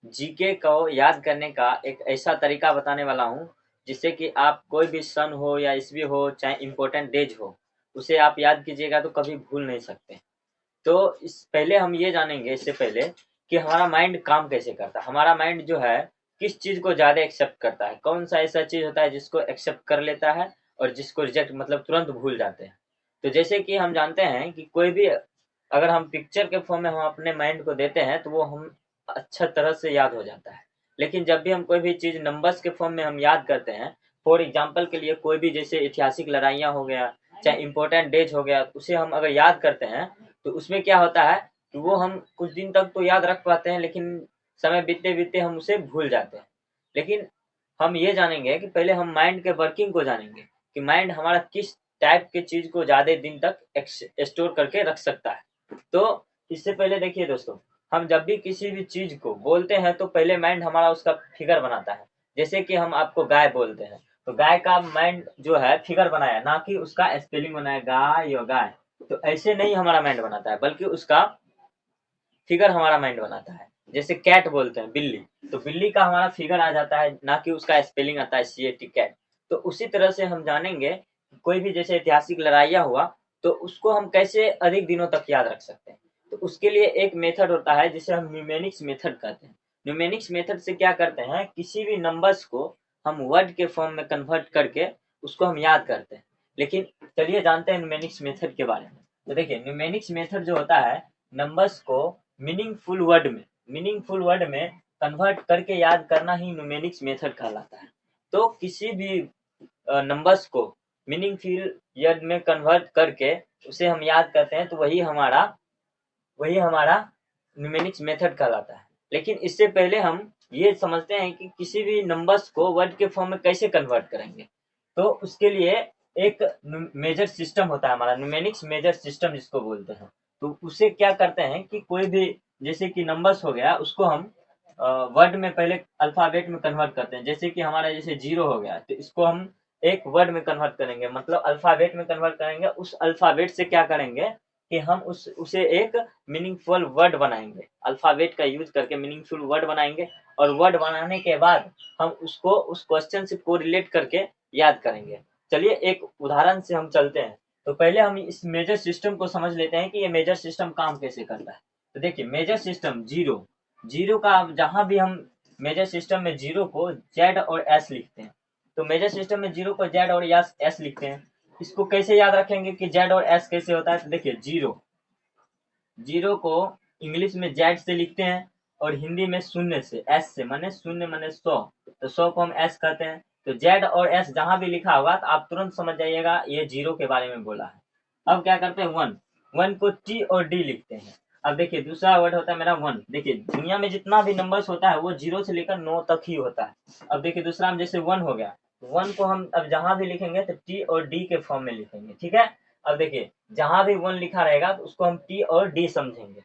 GK को याद करने का एक ऐसा तरीका बताने वाला हूँ जिससे कि आप कोई भी सन हो या ईस्वी हो चाहे इम्पोर्टेंट डेज हो उसे आप याद कीजिएगा तो कभी भूल नहीं सकते। तो इस पहले हम ये जानेंगे इससे पहले कि हमारा माइंड काम कैसे करता है। हमारा माइंड जो है किस चीज़ को ज़्यादा एक्सेप्ट करता है, कौन सा ऐसा चीज़ होता है जिसको एक्सेप्ट कर लेता है और जिसको रिजेक्ट मतलब तुरंत भूल जाते हैं। तो जैसे कि हम जानते हैं कि कोई भी अगर हम पिक्चर के फॉर्म में हम अपने माइंड को देते हैं तो वो हम अच्छा तरह से याद हो जाता है। लेकिन जब भी हम कोई भी चीज़ नंबर्स के फॉर्म में हम याद करते हैं, फॉर एग्जाम्पल के लिए कोई भी जैसे ऐतिहासिक लड़ाइयाँ हो गया चाहे इम्पोर्टेंट डेज हो गया, उसे हम अगर याद करते हैं तो उसमें क्या होता है कि वो हम कुछ दिन तक तो याद रख पाते हैं, लेकिन समय बीतते बीतते हम उसे भूल जाते हैं। लेकिन हम ये जानेंगे कि पहले हम माइंड के वर्किंग को जानेंगे कि माइंड हमारा किस टाइप की चीज को ज्यादा दिन तक स्टोर करके रख सकता है। तो इससे पहले देखिए दोस्तों, हम जब भी किसी भी चीज को बोलते हैं तो पहले माइंड हमारा उसका फिगर बनाता है। जैसे कि हम आपको गाय बोलते हैं तो गाय का माइंड जो है फिगर बनाया, ना कि उसका स्पेलिंग बनाया गाय या गाय। तो ऐसे नहीं हमारा माइंड बनाता है, बल्कि उसका फिगर हमारा माइंड बनाता है। जैसे कैट बोलते हैं बिल्ली, तो बिल्ली का हमारा फिगर आ जाता है, ना कि उसका स्पेलिंग आता है CAT कैट। तो उसी तरह से हम जानेंगे कोई भी जैसे ऐतिहासिक लड़ाइया हुआ तो उसको हम कैसे अधिक दिनों तक याद रख सकते हैं। तो उसके लिए एक मेथड होता है जिसे हम न्यूमेनिक्स मेथड कहते हैं। न्यूमेनिक्स मेथड से क्या करते हैं, किसी भी नंबर्स को हम वर्ड के फॉर्म में कन्वर्ट करके उसको हम याद करते हैं। लेकिन चलिए जानते हैं न्यूमेनिक्स मेथड के बारे में। तो देखिए न्यूमेनिक्स मेथड जो होता है नंबर्स को मीनिंगफुल वर्ड में कन्वर्ट करके याद करना ही न्यूमेनिक्स मेथड कहलाता है। तो किसी भी नंबर्स को मीनिंगफुल वर्ड में कन्वर्ट करके उसे हम याद करते हैं तो वही हमारा न्यूमेनिक्स मेथड कहलाता है। लेकिन इससे पहले हम ये समझते हैं कि किसी भी नंबर्स को वर्ड के फॉर्म में कैसे कन्वर्ट करेंगे। तो उसके लिए एक मेजर सिस्टम होता है हमारा, न्यूमेनिक्स मेजर सिस्टम जिसको बोलते हैं। तो उसे क्या करते हैं कि कोई भी जैसे कि नंबर्स हो गया उसको हम वर्ड में पहले अल्फाबेट में कन्वर्ट करते हैं। जैसे कि हमारा जैसे जीरो हो गया तो इसको हम एक वर्ड में कन्वर्ट करेंगे, मतलब अल्फाबेट में कन्वर्ट करेंगे। उस अल्फाबेट से क्या करेंगे कि हम उसे एक मीनिंगफुल वर्ड बनाएंगे, अल्फाबेट का यूज करके मीनिंगफुल वर्ड बनाएंगे। और वर्ड बनाने के बाद हम उसको उस क्वेश्चन से कोरिलेट करके याद करेंगे। चलिए एक उदाहरण से हम चलते हैं। तो पहले हम इस मेजर सिस्टम को समझ लेते हैं कि ये मेजर सिस्टम काम कैसे करता है। तो देखिए मेजर सिस्टम जीरो, जीरो का जहां भी हम मेजर सिस्टम में जीरो को जेड और एस लिखते हैं। तो मेजर सिस्टम में जीरो को जेड और एस लिखते हैं। इसको कैसे याद रखेंगे कि जेड और एस कैसे होता है। तो देखिए जीरो, जीरो को इंग्लिश में जेड से लिखते हैं और हिंदी में शून्य से, एस से, माने शून्य माने 100। तो 100 को हम एस कहते हैं। तो जेड और एस जहां भी लिखा होगा तो आप तुरंत समझ जाइएगा ये जीरो के बारे में बोला है। अब क्या करते हैं, वन, वन को टी और डी लिखते हैं। अब देखिए दूसरा वर्ड होता है मेरा वन। देखिए दुनिया में जितना भी नंबर्स होता है वो जीरो से लेकर 9 तक ही होता है। अब देखिए दूसरा हम जैसे वन हो गया, वन को हम अब जहां भी लिखेंगे तो टी और डी के फॉर्म में लिखेंगे, ठीक है। अब देखिए जहां भी वन लिखा रहेगा तो उसको हम टी और डी समझेंगे,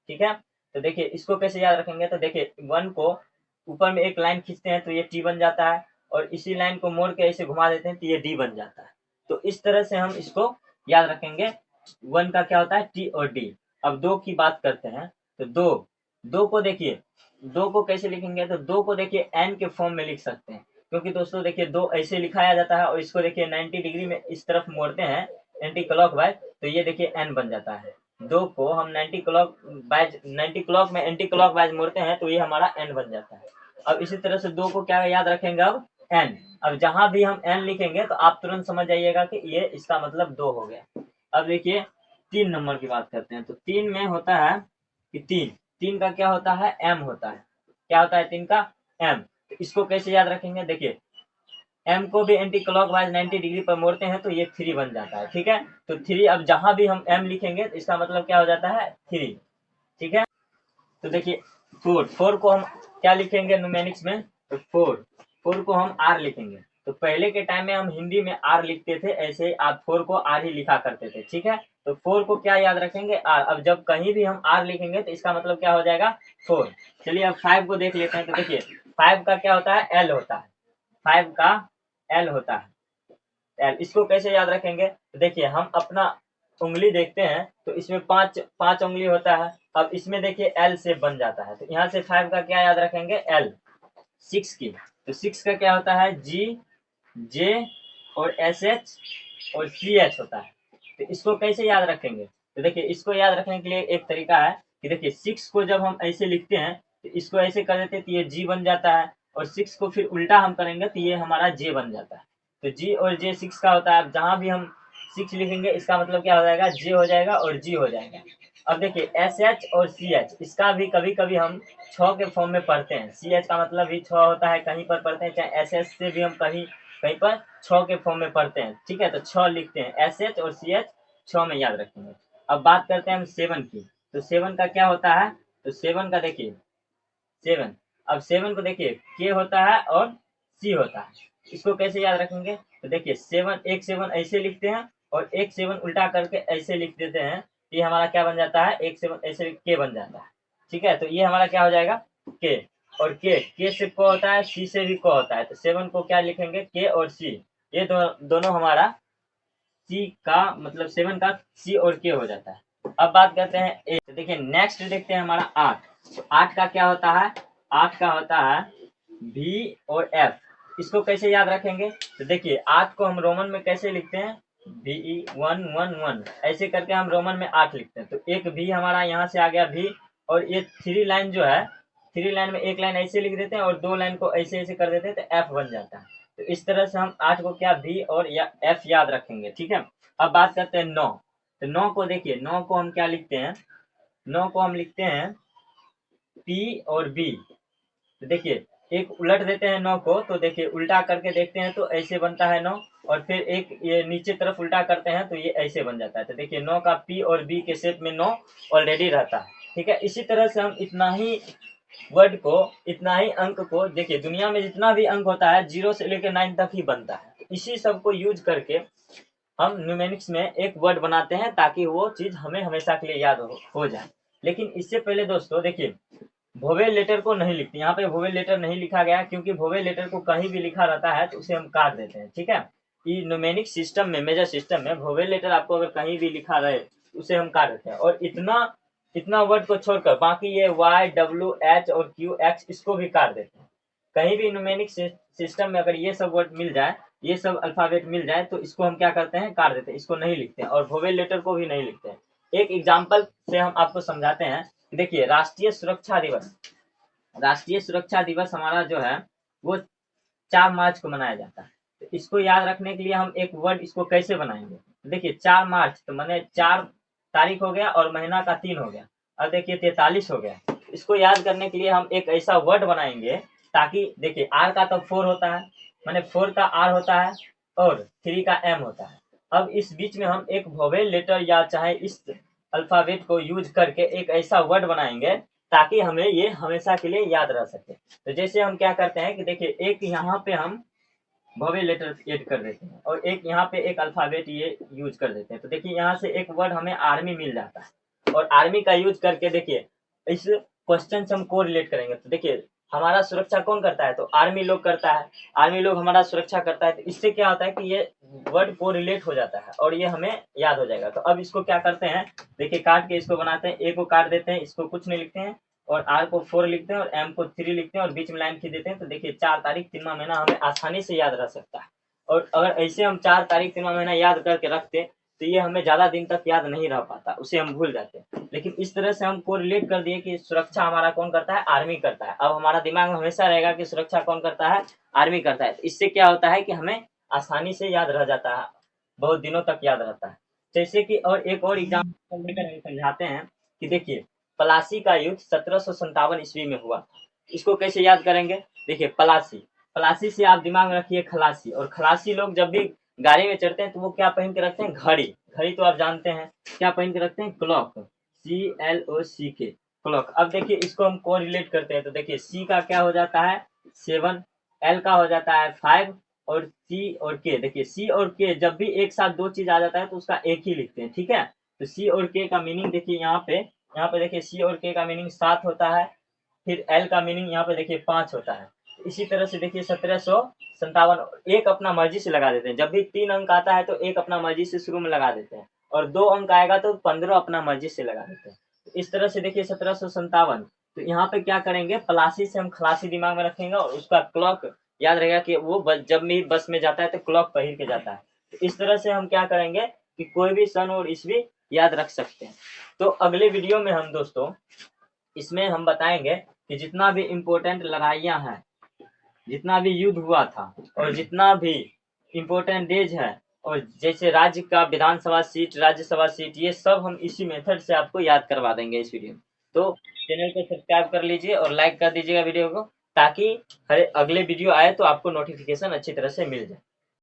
ठीक है। तो देखिए इसको कैसे याद रखेंगे। तो देखिए वन को ऊपर में एक लाइन खींचते हैं तो ये टी बन जाता है, और इसी लाइन को मोड़ के ऐसे घुमा देते हैं तो ये डी बन जाता है। तो इस तरह से हम इसको याद रखेंगे। वन का क्या होता है, टी और डी। अब दो की बात करते हैं। तो दो, दो को देखिए, दो को कैसे लिखेंगे। तो दो को देखिए एन के फॉर्म में लिख सकते हैं, क्योंकि दोस्तों देखिए दो ऐसे लिखाया जाता है और इसको देखिए 90 डिग्री में इस तरफ मोड़ते हैं एंटी क्लॉक वाइज, तो ये देखिए एन बन जाता है। दो को हम 90 क्लॉक वाइज, 90 क्लॉक में एंटी क्लॉक वाइज मोड़ते हैं तो ये हमारा एन बन जाता है। अब इसी तरह से दो को क्या याद रखेंगे, अब एन। अब जहां भी हम एन लिखेंगे तो आप तुरंत समझ जाइएगा कि ये इसका मतलब दो हो गया। अब देखिए तीन नंबर की बात करते हैं। तो तीन में होता है कि तीन, तीन का क्या होता है, एम होता है। क्या होता है तीन का, एम। तो इसको कैसे याद रखेंगे, देखिए एम को भी एंटी क्लॉक वाइज 90 डिग्री पर मोड़ते हैं तो ये थ्री बन जाता है, ठीक है। तो थ्री, अब जहां भी हम एम लिखेंगे तो इसका मतलब क्या हो जाता है, थ्री, ठीक है। तो देखिए फोर, फोर को हम क्या लिखेंगे न्यूमेरिक्स में, तो फोर, फोर को हम आर लिखेंगे। तो पहले के टाइम में हम हिंदी में आर लिखते थे, ऐसे आप फोर को आर ही लिखा करते थे, ठीक है। तो फोर को क्या याद रखेंगे, आर। अब जब कहीं भी हम आर लिखेंगे तो इसका मतलब क्या हो जाएगा, फोर। चलिए अब फाइव को देख लेते हैं। तो देखिए फाइव का क्या होता है, एल होता है। फाइव का एल होता है, एल। इसको कैसे याद रखेंगे, तो देखिए हम अपना उंगली देखते हैं तो इसमें पांच पांच उंगली होता है। अब इसमें देखिए एल शेप बन जाता है, तो यहाँ से 5 का क्या याद रखेंगे, एल। 6 की, तो 6 का क्या होता है, जी, जे और एस एच और सी एच होता है। तो इसको कैसे याद रखेंगे, तो देखिए इसको याद रखने के लिए एक तरीका है कि देखिए 6 को जब हम ऐसे लिखते हैं तो इसको ऐसे कर देते हैं तो ये जी बन जाता है, और 6 को फिर उल्टा हम करेंगे तो ये हमारा जे बन जाता है। तो जी और जे 6 का होता है। अब जहां भी हम 6 लिखेंगे इसका मतलब क्या हो जाएगा, जे हो जाएगा और जी हो जाएगा। अब देखिए एस एच और सी एच, इसका भी कभी कभी हम छ के फॉर्म में पढ़ते हैं। सी एच का मतलब भी छ होता है, कहीं पर पढ़ते हैं, चाहे एस एच से भी हम कहीं कहीं पर छ के फॉर्म में पढ़ते हैं। ठीक है, तो छ लिखते हैं, एस एच और सी एच छ में याद रखेंगे। अब बात करते हैं हम 7 की, तो 7 का क्या होता है, तो 7 का देखिए 7, अब 7 को देखिए के होता है और सी होता है। इसको कैसे याद रखेंगे, तो देखिए 7, एक 7 ऐसे लिखते हैं और एक 7 उल्टा करके ऐसे लिख देते हैं, ये हमारा क्या बन जाता है, एक 7 ऐसे के बन जाता है। ठीक है, तो ये हमारा क्या हो जाएगा, के। और के से को होता है, सी से भी को होता है, तो 7 को क्या लिखेंगे, के और सी। ये दोनों हमारा सी का मतलब 7 का सी और के हो जाता है। अब बात करते हैं ए, तो देखिए नेक्स्ट देखते हैं हमारा 8। तो 8 का क्या होता है, 8 का होता है भी और एफ। इसको कैसे याद रखेंगे, तो देखिए 8 को हम रोमन में कैसे लिखते हैं, V111 ऐसे करके हम रोमन में 8 लिखते हैं। तो एक भी हमारा यहाँ से आ गया भी, और ये 3 लाइन जो है, 3 लाइन में एक लाइन ऐसे लिख देते हैं और 2 लाइन को ऐसे ऐसे कर देते हैं, तो एफ बन जाता है। तो इस तरह से हम 8 को क्या भी और या एफ याद रखेंगे। ठीक है, अब बात करते हैं 9। तो 9 को देखिए, 9 को हम क्या लिखते हैं, 9 को हम लिखते हैं पी और बी। तो देखिए एक उलट देते हैं 9 को, तो देखिए उल्टा करके देखते हैं तो ऐसे बनता है 9, और फिर एक ये नीचे तरफ उल्टा करते हैं तो ये ऐसे बन जाता है। तो देखिए 9 का पी और बी के शेप में 9 ऑलरेडी रहता है। ठीक है, इसी तरह से हम इतना ही वर्ड को, इतना ही अंक को, देखिए दुनिया में जितना भी अंक होता है 0 से लेकर 9 तक ही बनता है। तो इसी सब को यूज करके हम न्यूमेरिक्स में एक वर्ड बनाते हैं ताकि वो चीज हमें हमेशा के लिए याद हो जाए। लेकिन इससे पहले दोस्तों देखिए वोवेल लेटर को नहीं लिखते, यहाँ पे वोवेल लेटर नहीं लिखा गया है, क्योंकि वोवेल लेटर को कहीं भी लिखा रहता है तो उसे हम काट देते हैं। ठीक है, ये न्यूमेरिक सिस्टम में, मेजर सिस्टम में वोवेल लेटर आपको अगर कहीं भी लिखा रहे उसे हम काट देते हैं, और इतना इतना वर्ड को छोड़कर बाकी ये वाई, डब्ल्यू, एच और क्यू, एक्स, इसको भी काट देते हैं। कहीं भी न्यूमेरिक सिस्टम में अगर ये सब वर्ड मिल जाए, ये सब अल्फाबेट मिल जाए, तो इसको हम क्या करते हैं, काट देते हैं, इसको नहीं लिखते हैं, और वोवेल लेटर को भी नहीं लिखते हैं। एक एग्जाम्पल से हम आपको समझाते हैं। देखिए राष्ट्रीय सुरक्षा दिवस, राष्ट्रीय सुरक्षा दिवस हमारा जो है वो 4 मार्च को मनाया जाता है। तो इसको याद रखने के लिए हम एक वर्ड इसको कैसे बनाएंगे, देखिए 4 मार्च तो मैंने 4 तारीख हो गया और महीना का 3 हो गया। अब देखिए 43 हो गया। इसको याद करने के लिए हम एक ऐसा वर्ड बनाएंगे ताकि देखिए आर का तो 4 होता है, मैंने 4 का आर होता है और 3 का एम होता है। अब इस बीच में हम एक वोवेल लेटर या चाहे इस अल्फाबेट को यूज करके एक ऐसा वर्ड बनाएंगे ताकि हमें ये हमेशा के लिए याद रह सके। तो जैसे हम क्या करते हैं कि देखिए एक यहाँ पे हम वोवेल लेटर ऐड कर देते हैं और एक यहाँ पे एक अल्फाबेट ये यूज कर देते हैं। तो देखिए यहाँ से एक वर्ड हमें आर्मी मिल जाता है, और आर्मी का यूज करके देखिए इस क्वेश्चन से हम को रिलेट करेंगे। तो देखिए हमारा सुरक्षा कौन करता है, तो आर्मी लोग करता है, आर्मी लोग हमारा सुरक्षा करता है। तो इससे क्या होता है कि ये वर्ड को रिलेट हो जाता है और ये हमें याद हो जाएगा। तो अब इसको क्या करते हैं, देखिए काट के इसको बनाते हैं, ए को काट देते हैं, इसको कुछ नहीं लिखते हैं, और आर को 4 लिखते हैं और एम को 3 लिखते हैं और बीच में लाइन खींच देते हैं। तो देखिए 4 तारीख 3वां महीना हमें आसानी से याद रह सकता है। और अगर ऐसे हम 4 तारीख 3वां महीना याद करके रखते तो ये हमें ज्यादा दिन तक याद नहीं रह पाता, उसे हम भूल जाते हैं। लेकिन इस तरह से हम को रिलेट कर दिए कि सुरक्षा हमारा कौन करता है, आर्मी करता है। अब हमारा दिमाग में हमेशा रहेगा कि सुरक्षा कौन करता है, आर्मी करता है। तो इससे क्या होता है कि हमें आसानी से याद रह जाता है, बहुत दिनों तक याद रहता है। जैसे कि और एक और एग्जाम्पल लेकर समझाते हैं कि देखिए पलासी का युद्ध 1757 ईस्वी में हुआ। इसको कैसे याद करेंगे, देखिए पलासी, पलासी से आप दिमाग में रखिए खलासी, और खलासी लोग जब भी गाड़ी में चढ़ते हैं तो वो क्या पहन के रखते हैं, घड़ी। घड़ी तो आप जानते हैं, क्या पहन के रखते हैं, क्लॉक, CLOCK, क्लॉक। अब देखिए इसको हम को रिलेट करते हैं। तो देखिए सी का क्या हो जाता है 7, एल का हो जाता है 5, और सी और के, देखिए सी और के जब भी एक साथ दो चीज आ जाता है तो उसका एक ही लिखते हैं। ठीक है, तो सी और के का मीनिंग देखिए यहाँ पे देखिए सी और के का मीनिंग 7 होता है, फिर एल का मीनिंग यहाँ पे देखिए 5 होता है। इसी तरह से देखिए 1757 एक अपना मर्जी से लगा देते हैं, जब भी 3 अंक आता है तो एक अपना मर्जी से शुरू में लगा देते हैं, और 2 अंक आएगा तो 15 अपना मर्जी से लगा देते हैं। तो इस तरह से देखिए 1757, तो यहाँ पे क्या करेंगे, प्लासी से हम खलासी दिमाग में रखेंगे और उसका क्लॉक याद रहेगा कि वो जब भी बस में जाता है तो क्लॉक पहिर के जाता है। तो इस तरह से हम क्या करेंगे कि कोई भी सन और ईस्वी याद रख सकते हैं। तो अगले वीडियो में हम दोस्तों इसमें हम बताएंगे कि जितना भी इम्पोर्टेंट लड़ाइयाँ हैं, जितना भी युद्ध हुआ था और जितना भी इम्पोर्टेंट डेज है, और जैसे राज्य का विधानसभा सीट, राज्यसभा सीट, ये सब हम इसी मेथड से आपको याद करवा देंगे इस वीडियो में। तो चैनल को सब्सक्राइब कर लीजिए और लाइक कर दीजिएगा वीडियो को, ताकि हर अगले वीडियो आए तो आपको नोटिफिकेशन अच्छी तरह से मिल जाए।